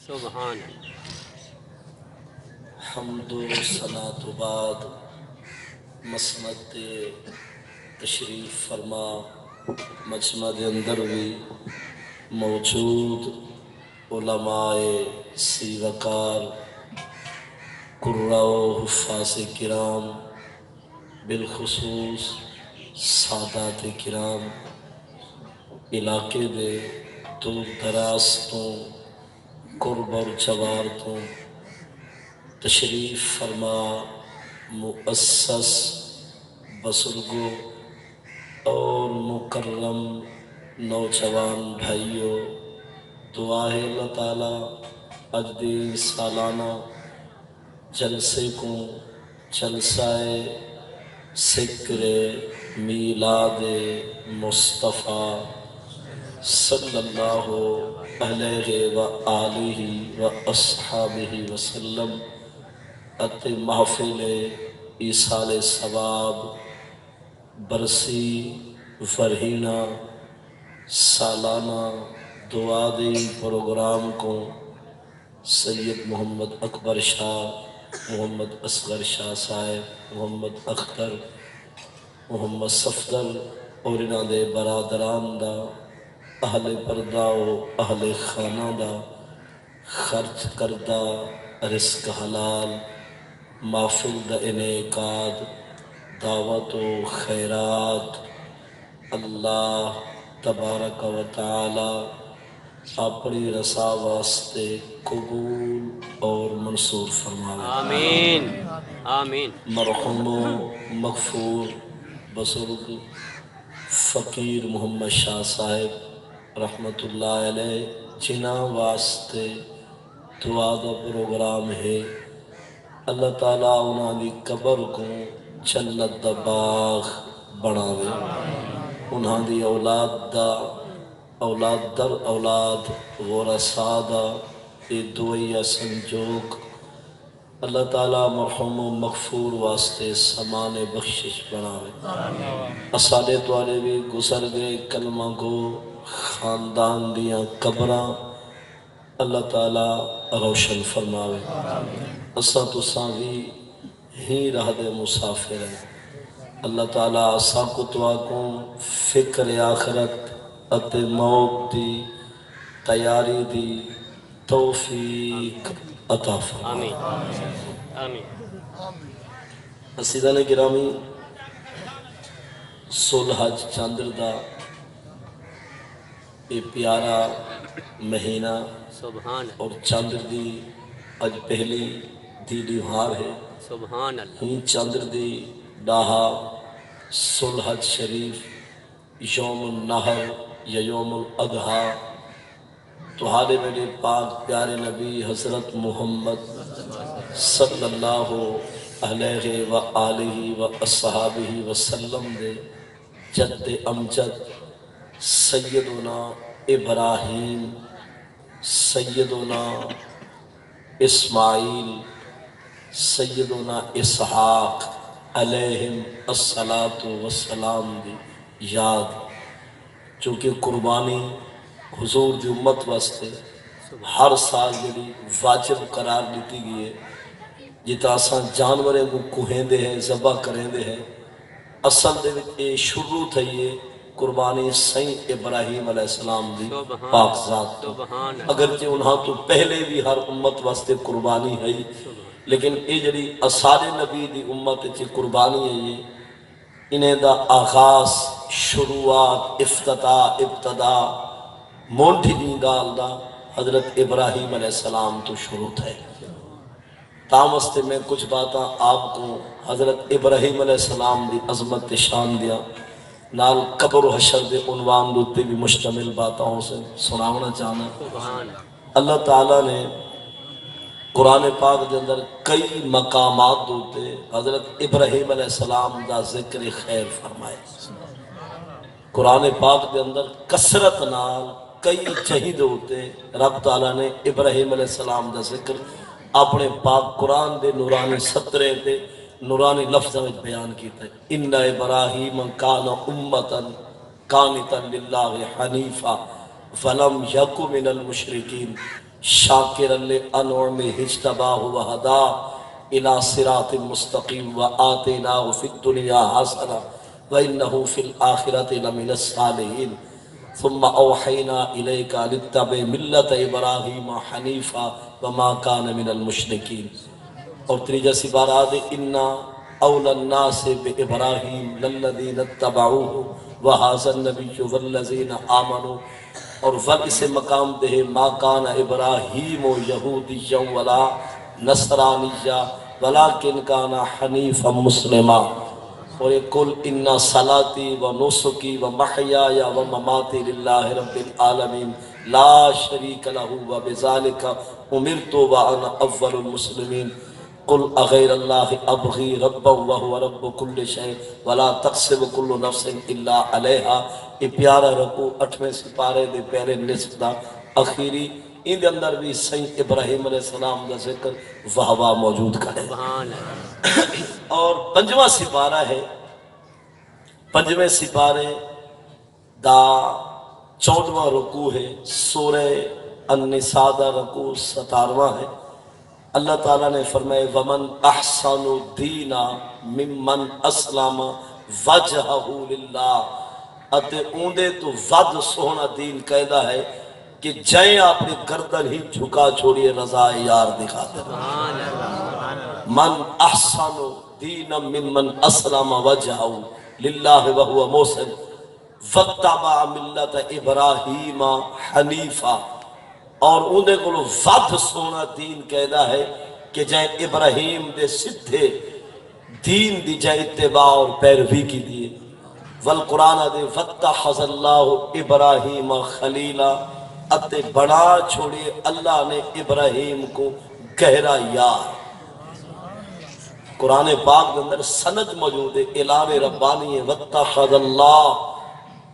سبحان حمد و ثنا تو بعد مسند تشریف فرما مجمع دے اندر بھی موجود علماء سی وقار قراء و حفاظ کرام بالخصوص سادات کرام علاقے دے دور دراز تو قرب اور جوار تو تشریف فرما مؤسس بزرگوں اور مکرم نوجوان بھائیوں، دعا ہے اللہ تعالیٰ اج دی سالانہ جلسے کو جلسہ ذکر میلاد مصطفیٰ صلی اللہ علیہ وآلہ واصحابہ وسلم اتے محفل ایصال ثواب برسی فرحینہ سالانہ دعا دی پروگرام کو سید محمد اکبر شاہ، محمد اصغر شاہ صاحب، محمد اختر، محمد صفدر اور انہاں دے برادران دا اہل پردہ و اہل خانہ دا خرچ کردہ رزق حلال محفل دا انعقاد دعوت و خیرات اللہ تبارک و تعالی اپنی رضا واسطے قبول اور منصور فرمائے۔ آمین آمین۔ مرحوم و مغفور بزرگ فقیر محمد شاہ صاحب رحمت اللہ علیہ جنہ واسطے دعا دا پروگرام ہے، اللہ تعالیٰ انہاں دی قبر کو جنت دا باغ بناوے، انہاں دی اولاد در اولاد ورثاء دا اے دعائیہ سنجوگ اللہ تعالیٰ مرحوم و مغفور واسطے سامان بخشش بناوے۔ اسالے توالے بھی گزر گئے کلمہ گو خاندان دیاں قبراں اللہ تعالیٰ روشن فرماوے۔ اساں تساں بھی ہی راہ دے مسافر ہیں، اللہ تعالیٰ اساں کو دعا کو فکر آخرت اتے موت دی تیاری دی توفیق عطا فرمائے۔ آمین آمین۔ عزیزان گرامی، سولحج چاندر دا یہ پیارا مہینہ سبحان اور چاندر دی اج پہلی دی دیوہار ہے، سبحان اللہ۔ ہی چاندر دی ڈاہا سولحج شریف یوم النحر یا یوم الاضحیٰ تہاڈے میرے پاک پیارے نبی حضرت محمد صلی اللہ علیہ وآلہ واصحابہ وسلم دے جد امجد سیدنا ابراہیم، سیدنا اسماعیل، سیدنا اسحاق علیہم الصلاۃ والسلام دی یاد، چونکہ قربانی حضور دی امت واسطے ہر سال جڑی واجب قرار دیتی گئی ہے، جتا اساں جانوریں کو کوہیں دے ہیں ذبح کریں دے ہیں، اصل دے وچ اے شروع تھی ہے قربانی سائیں ابراہیم علیہ السلام دی پاک ذات تو، اگرچہ انہاں تو پہلے بھی ہر امت واسطے قربانی ہے، لیکن اے جڑی اصحاب نبی دی امت چ قربانی ہے، یہ انہیں دا آغاز شروعات افتتاح ابتدا مونٹھی دی گال دا حضرت ابراہیم علیہ السلام تو شروع ہے۔ تام واسطے میں کچھ باتاں آپ کو حضرت ابراہیم علیہ السلام دی عظمت شان دیا نال قبر و حشر دے عنوان دوتے بھی مشتمل باتاں سے سناونا چاہنا۔ اللہ تعالیٰ نے قرآن پاک دے اندر کئی مقامات دوتے حضرت ابراہیم علیہ السلام دا ذکر خیر فرمائے۔ قرآن پاک دے اندر کثرت نال کئی جہید ہوتے رب تعالیٰ نے ابراہیم علیہ السلام دا ذکر اپنے پاک قرآن دے نورانی سطرے دے نورانی لفظ میں بیان کیتا ہے۔ ان ابراہیم کان امتا قانتا للہ حنیفا فلم یک من المشرکین، شاکرا لانعمه اجتباه وهداه الى صراط مستقیم وآتیناه فی الدنیا حسنہ وانه فی الآخرۃ لمن الصالحین ثم اوحینا الیک لتتبع ملت ابراہیم حنیفا وما کان من المشرکین۔ اور تیجا سپارہ دے انا اولی الناس بابراہیم للذین اتبعوہ وہذا النبی والذین آمنوا۔ اور اس مقام دے ما کان ابراہیم یہودیا ولا نصرانیا ولکن کان حنیفا مسلما۔ اور قل ان صلاتی و نسکی و محیای و مماتی للہ رب العالمین لا شریک لہ و بذالک امرت وانا اول المسلمین۔ قل اغیر اللہ ابغی ربا وهو رب کل شیء ولا تقسم کل نفس الا علیہا۔ یہ پیارا رکوع 8ویں سپارے دے پہلے نصف دا اخیری، ان دے اندر بھی سید ابراہیم علیہ السلام دا ذکر واہ واہ موجود کرے۔ اور 5واں سپارہ ہے، 5ویں سپارے دا 14واں رکوع ہے، سورہ النساء دا رکوع 17واں ہے۔ اللہ تعالیٰ نے فرمائے وَمَنْ أَحْسَنُ دِينًا مِمَّنْ أَسْلَمَ وَجْهَهُ لِلَّهِ۔ اتے اوندے تو ود سونا دین قیدہ ہے کہ جائیں اپنی گردن ہی جھکا چھوڑیے رضا یار دکھاتے ہیں۔ من احسن دینا ممن اسلم وجہہ للہ وہو محسن واتبع ملت ابراہیم حنیفا۔ اور اندے کو ود سونا دین قیدہ ہے کہ جائیں ابراہیم دے سدھے دین دی جائیں اتباع اور پیروی کی دیئے۔ والقرآن دے واتخذ اللہ ابراہیم خلیلا، اتے بڑا چھوڑے اللہ نے ابراہیم کو گہرا یار۔ قرآن پاک کے اندر سند موجود ہے، اعلان ربانی ہے واتخذ اللہ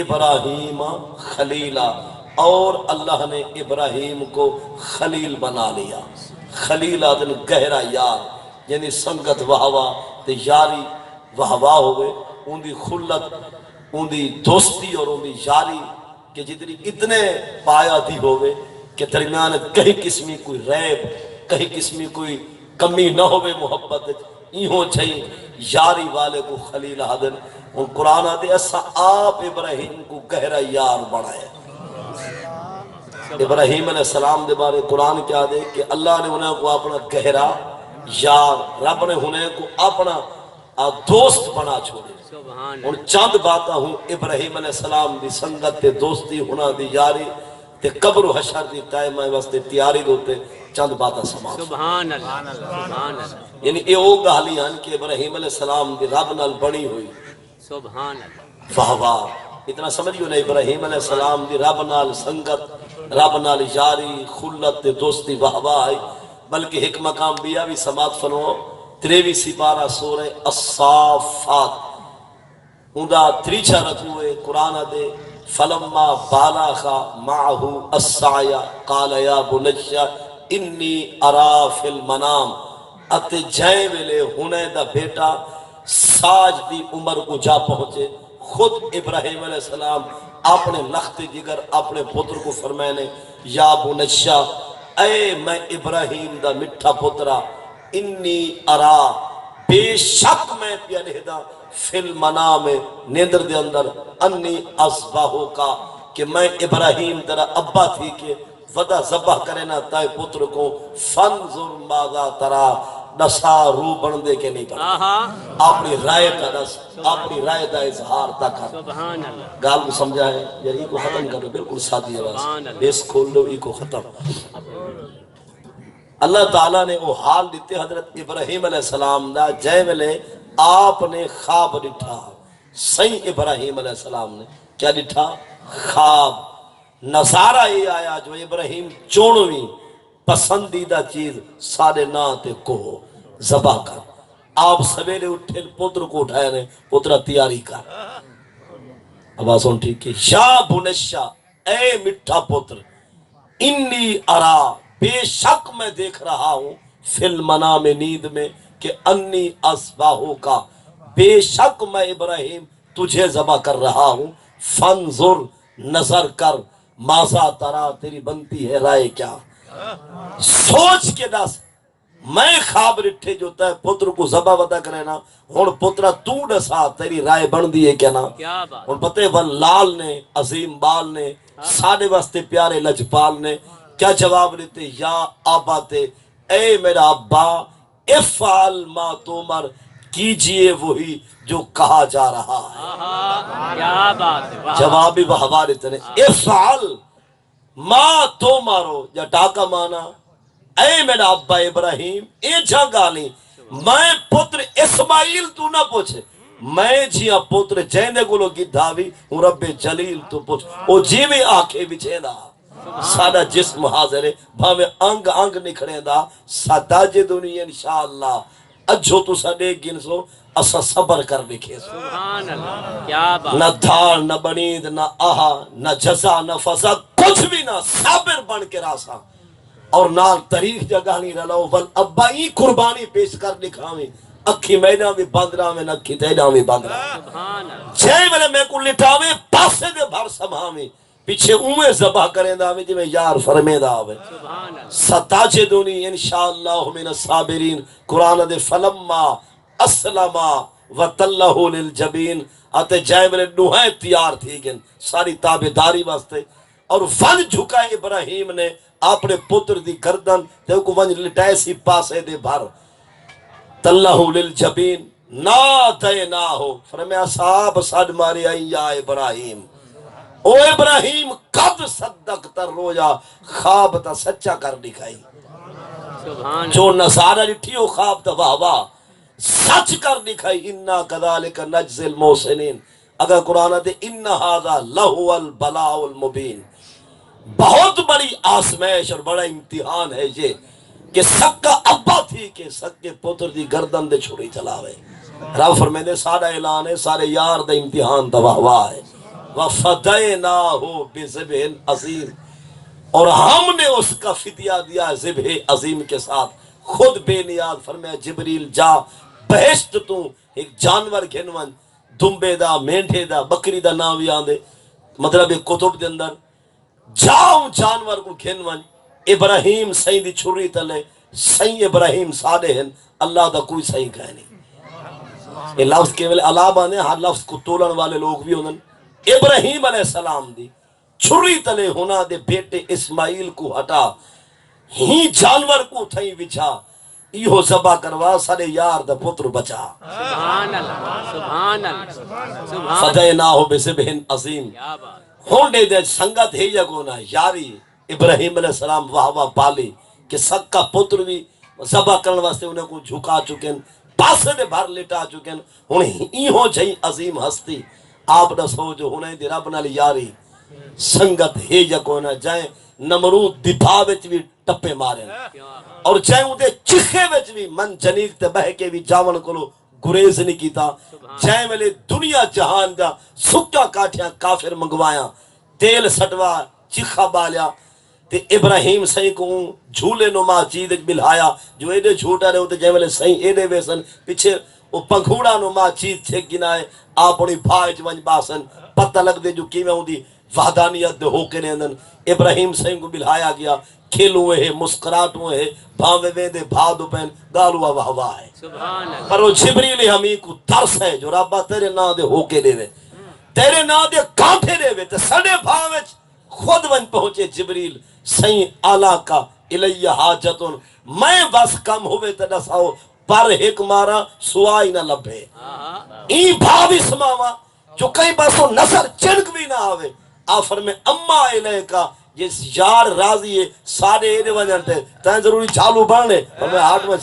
ابراہیم خلیلا، اور اللہ نے ابراہیم کو خلیل بنا لیا۔ خلیل آدن گہرا یار، یعنی سنگت وہوا تے یاری وہوا ہوئے، ان دی خلت، ان دی دوستی اور ان دی یاری کہ جتنی اتنے پایا دی ہوئے کہ درمیان کہیں قسمی کوئی ریب، کہیں قسمی کوئی کمی نہ ہوئے محبت، ایہوں چھئی یاری والے کو خلیل آدن۔ اور قرآن آدھے ایسا آپ ابراہیم کو گہرا یار بڑھائے۔ ابراہیم علیہ السلام دے بارے قرآن کیا دے کہ اللہ نے انہیں کو اپنا گہرا یار، رب نے انہیں کو اپنا دوست بنا چھوڑے۔ اور چند باتاں ہوں ابراہیم علیہ السلام دی سنگت تے دوستی ہونا دی یاری تے قبر و حشر دی قائمہ واسطے تیاری دوتے چند باتاں سماں۔ سبحان اللہ، سبحان اللہ، یعنی اے او گالی ہیں کہ ابراہیم علیہ السلام دی رب نال بنی ہوئی۔ سبحان اللہ، واہ واہ، اتنا سمجھو نا ابراہیم علیہ السلام دی رب نال سنگت، رب نال یاری، خلت تے دوستی واہ واہ ہے۔ بلکہ ایک مقام بیا بھی سماعت فرمو 23 سپارہ سورہ الصافات، اندہ 3 رکوع قرآن دے فلما بالغ معه السعی قال یا بنی انی ارا فی المنام۔ اتے جائیں ویلے ہونے دا بیٹا ساج دی عمر کو جا پہنچے، خود ابراہیم علیہ السلام اپنے لخت جگر اپنے پتر کو فرمائنے یا بنشا، اے میں ابراہیم دا مٹھا پترا، انی ارا بے شک میں پیالہدا فی المنام نیندر دے اندر انی اصباہو کا، کہ میں ابراہیم تیرا ابا تھی کہ ودا ذبح کرے نا تائے پتر کو، فانظر ماذا ترا، نسا رو بندے کے نہیں پڑھا، اپنی رائے کا نس، اپنی رائے دا اظہار تک۔ سبحان اللہ، گال کو سمجھا ہے یار ای کو ختم کرو، بالکل سادی آواز، بیس کھول لو، ای کو ختم۔ اللہ تعالیٰ نے وہ حال دیتے حضرت ابراہیم علیہ السلام دا جائے ملے آپ نے خواب ڈٹھا، صحیح ابراہیم علیہ السلام نے کیا ڈٹھا؟ خواب۔ نظارہ یہ آیا جو ابراہیم چونویں پسندیدہ چیز سارے ناتے کو ذبح کر۔ آپ سویرے اٹھے پتر کو اٹھائے نے، پترہ تیاری کر۔ آوازوں ٹھیک ہے، یا بنشا، اے مٹھا پتر، انی ارا، بے شک میں دیکھ رہا ہوں، فی المنام نیند میں، کہ انی اصباہو کا، بے شک میں ابراہیم تجھے ذبح کر رہا ہوں، فانظر، نظر کر، ماذا ترا، تیری بنتی ہے رائے کیا؟ سوچ کے دس میں خواب رٹھے جو تے پتر کو ذبح ودا کرے نا ہن پترا تو دسا تیری رائے بن دی ہے کیا نا کیا بات ہن پتے ون لال نے عظیم بال نے ساڈے واسطے پیارے لجپال نے کیا جواب دیتے یا آبا تے اے میرا ابا افعل ما تمر کیجئے وہی جو کہا جا رہا ہے آہا کیا بات ہے واہ جوابی وہ حوالے تنے افعل ما تمرو یا ٹاکا مانا اے میرا ابا ابراہیم اے جھگالی میں پتر اسماعیل تو نہ پوچھے میں جیاں پتر جیندے گلو گدھاوی ہوں رب جلیل تو پوچھ او جیوے آنکھیں بچھے دا سادہ جسم حاضر ہے بھاوے انگ انگ نکھڑے دا ستاجدونی انشاءاللہ اجھو تو سڈے گن سو اسا صبر کر لکھے سو سبحان اللہ کیا بات نہ دھار نہ بنید نہ آہا نہ جزا نہ فضا کچھ بھی نہ صابر بن کے راسا اور نال تاریخ جگہ نہیں رلاؤ ول ابا ہی قربانی پیش کر دکھاویں اکھی مینا بھی بند رہا میں نکھی تینا بھی بند رہا سبحان اللہ چھے ملے میں کو لٹاویں پاسے دے بھر سمھاویں پیچھے اوے ذبح کریں دا میں جی میں یار فرمے دا آوے سبحان اللہ ستاجدونی انشاءاللہ من الصابرین قرآن دے فلما اسلما وطلہو للجبین آتے جائے میرے نوہیں تیار تھی گن ساری تابداری واسطے اور ون جھکا ابراہیم نے اپنے پتر دی گردن تے کو ون لٹائے سی پاسے دے بھر تلہو للجبین نا دے نا ہو فرمایا صاحب صد ماری آئی یا ابراہیم او ابراہیم قد صدق تر رویا خواب تا سچا کر دکھائی سبحان جو نظارہ لٹھی ہو خواب تا واہ واہ سچ کر دکھائی انا کذالک نجزی المحسنین اگر قرآن دے انا ھذا لہو البلاء المبین بہت بڑی آزمائش اور بڑا امتحان ہے یہ کہ سکا ابا تھی کہ سکے پتر دی گردن دے چھری چلاوے رب فرمائے دے سارا اعلان ہے سارے یار دے امتحان دا واہ واہ ہے وَفَدَيْنَاهُ بِذِبْحٍ عَظِيمٍ اور ہم نے اس کا فدیہ دیا ذبح عظیم کے ساتھ خود بے نیاز فرمایا جبریل جا بہشت تو ایک جانور گھنون دمبے دا مینڈے دا بکری دا نام بھی آن دے مطلب ایک کتب دے اندر جاؤں جانور کو گھنون ابراہیم سائیں دی چھری تلے سائیں ابراہیم سادے ہیں اللہ دا کوئی سائیں کہہ نہیں یہ لفظ کے ویلے علا بانے ہر لفظ کو تولن والے لوگ بھی ہوندن ابراہیم علیہ السلام دی چھری تلے ہونا دے بیٹے اسماعیل کو ہٹا ہی جانور کو تھئی وچھا ایہو ذبح کروا سارے یار دا پتر بچا سبحان اللہ سبحان اللہ سبحان فدیناہو بذبح عظیم کیا بات ہونڈے دے سنگت ہے یگونا یاری ابراہیم علیہ السلام واہ واہ بالی کہ سکا پتر بھی ذبح کرن واسطے انہیں کو جھکا چکن پاسے دے بھر لٹا چکن انہیں ایہو جئی عظیم ہستی آپ نہ سو جو ہونے دی رب نال یاری سنگت ہے یگونا جائیں نمرود دفاع وچ بھی ٹپے مارے اور جائیں اندے چکھے وچ بھی من جنیق تے بہ کے بھی جاون کولو گریز نہیں کیتا جائیں ویلے دنیا جہان دا سکا کاٹھیاں کافر منگوایا تیل سٹوا چکھا بالیا تے ابراہیم صحیح کو جھولے نما چیز بلھایا جو ایڈے جھوٹا رہے ہوتے جائیں ویلے صحیح ایڈے ویسن پیچھے وہ پنکھوڑا نما چیز چھک گنائے آپ انہی بھائج ونج باسن پتہ لگ دے جو کیمیں ہوں دی وحدانیت دے ہو کے نیندن ابراہیم صحیح کو بلھایا گیا کھیل ہوئے ہیں مسکرات ہوئے ہیں بھاوے ویدے بھادو پہن گالوا واہ واہ ہے سبحان اللہ پر وہ جبریل ہمیں کو ترس ہے جو ربا تیرے نا دے ہو کے دے وے تیرے نا دے کانٹے دے وے تے سڑے بھاوچ خود ون پہنچے جبریل سائیں آلہ کا الیہ حاجتن میں بس کم ہوئے تے دساؤ پر ایک مارا سوائی نہ لبھے این بھاوی سماوا جو کئی باسو نظر چنک بھی نہ آوے آفر میں اما الہ کا یہ یار راضی ہے سارے ایڈے وجنتے تین ضروری چالو بڑھنے ہمیں ہاتھ میں